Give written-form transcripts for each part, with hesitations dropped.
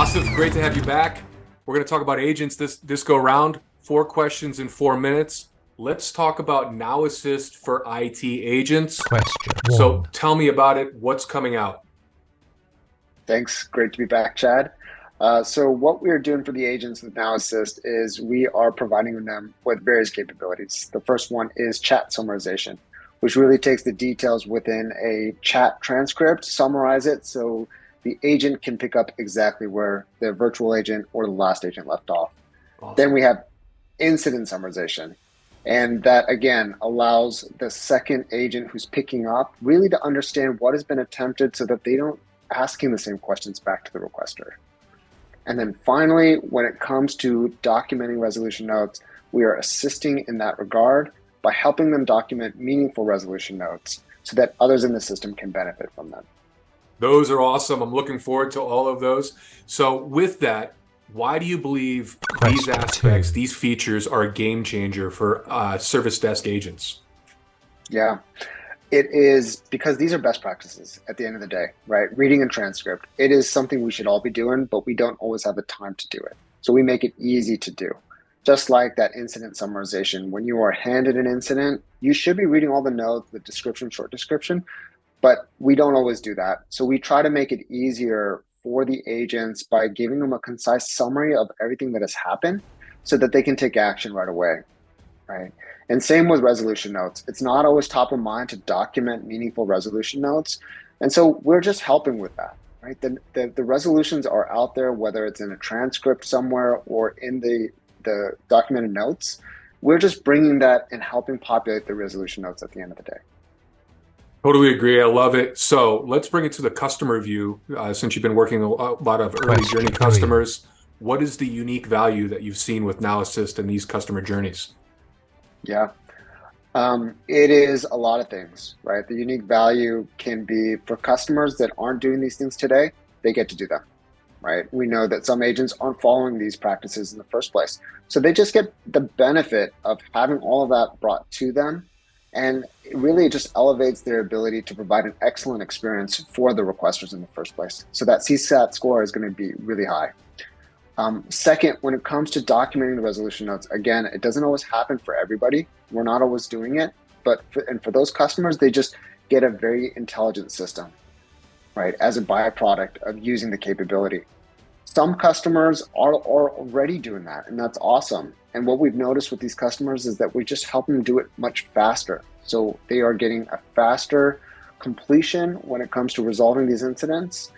Asif, great to have you back. We're going to talk about agents this go round. 4 questions in 4 minutes. Let's talk about Now Assist for IT agents. Question So one. tell me about it. What's coming out? Thanks. Great to be back, Chad. So what we are doing for the agents with Now Assist is we are providing them with various capabilities. The first one is chat summarization, which really takes the details within a chat transcript, summarize it so the agent can pick up exactly where the virtual agent or the last agent left off. Awesome. Then we have incident summarization. And that, again, allows the second agent who's picking up really to understand what has been attempted so that they don't asking the same questions back to the requester. And then finally, when it comes to documenting resolution notes, we are assisting in that regard by helping them document meaningful resolution notes so that others in the system can benefit from them. Those are awesome. I'm looking forward to all of those. So with that, why do you believe these Question aspects, two. these features are a game changer for service desk agents? Yeah, it is because these are best practices at the end of the day, right? Reading a transcript, it is something we should all be doing, but we don't always have the time to do it. So we make it easy to do. Just like that incident summarization, when you are handed an incident, you should be reading all the notes, the description, short description, but we don't always do that. So we try to make it easier for the agents by giving them a concise summary of everything that has happened so that they can take action right away, right? And same with resolution notes. It's not always top of mind to document meaningful resolution notes. And so we're just helping with that, right? The resolutions are out there, whether it's in a transcript somewhere or in the documented notes. We're just bringing that and helping populate the resolution notes at the end of the day. Totally agree. I love it. So let's bring it to the customer view. Since you've been working a lot of early Question journey three. customers, what is the unique value that you've seen with Now Assist in these customer journeys? Yeah, it is a lot of things, right? The unique value can be for customers that aren't doing these things today, they get to do them, right? We know that some agents aren't following these practices in the first place. So they just get the benefit of having all of that brought to them. And it really just elevates their ability to provide an excellent experience for the requesters in the first place. So that CSAT score is going to be really high. Second, when it comes to documenting the resolution notes, again, it doesn't always happen for everybody. We're not always doing it, but for those customers, they just get a very intelligent system, right, as a byproduct of using the capability. Some customers are already doing that, and that's awesome. And what we've noticed with these customers is that we just help them do it much faster. So they are getting a faster completion when it comes to resolving these incidents,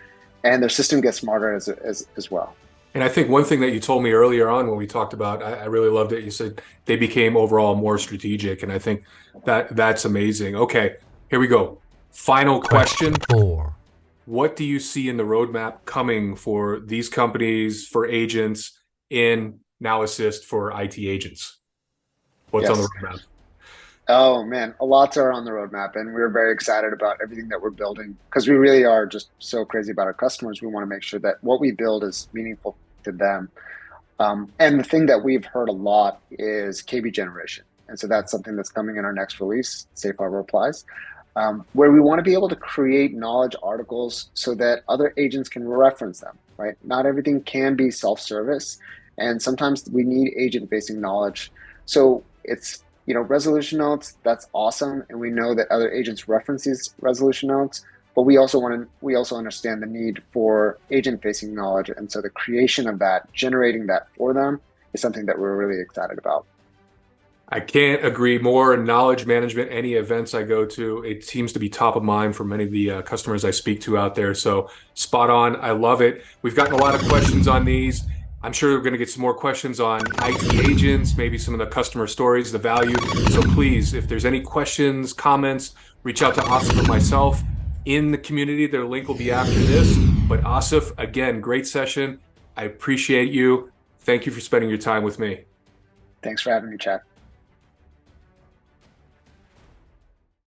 and their system gets smarter as well. And I think one thing that you told me earlier on when we talked about, I really loved it. You said they became overall more strategic. And I think that's amazing. Okay, here we go. Final question. Question four. What do you see in the roadmap coming for these companies, for agents in Now Assist for IT agents? What's on the roadmap? Oh man, a lots are on the roadmap, and we're very excited about everything that we're building because we really are just so crazy about our customers. We want to make sure that what we build is meaningful to them. And the thing that we've heard a lot is KB generation. And so that's something that's coming in our next release, Safe Harbor applies, where we want to be able to create knowledge articles so that other agents can reference them, right? Not everything can be self-service, and sometimes we need agent-facing knowledge. So it's, resolution notes, that's awesome. And we know that other agents reference these resolution notes, but we also understand the need for agent-facing knowledge. And so the creation of that, generating that for them is something that we're really excited about. I can't agree more. Knowledge management, any events I go to, it seems to be top of mind for many of the customers I speak to out there. So spot on. I love it. We've gotten a lot of questions on these. I'm sure we're going to get some more questions on IT agents, maybe some of the customer stories, the value. So please, if there's any questions, comments, reach out to Asif or myself in the community. Their link will be after this. But Asif, again, great session. I appreciate you. Thank you for spending your time with me. Thanks for having me, Chad.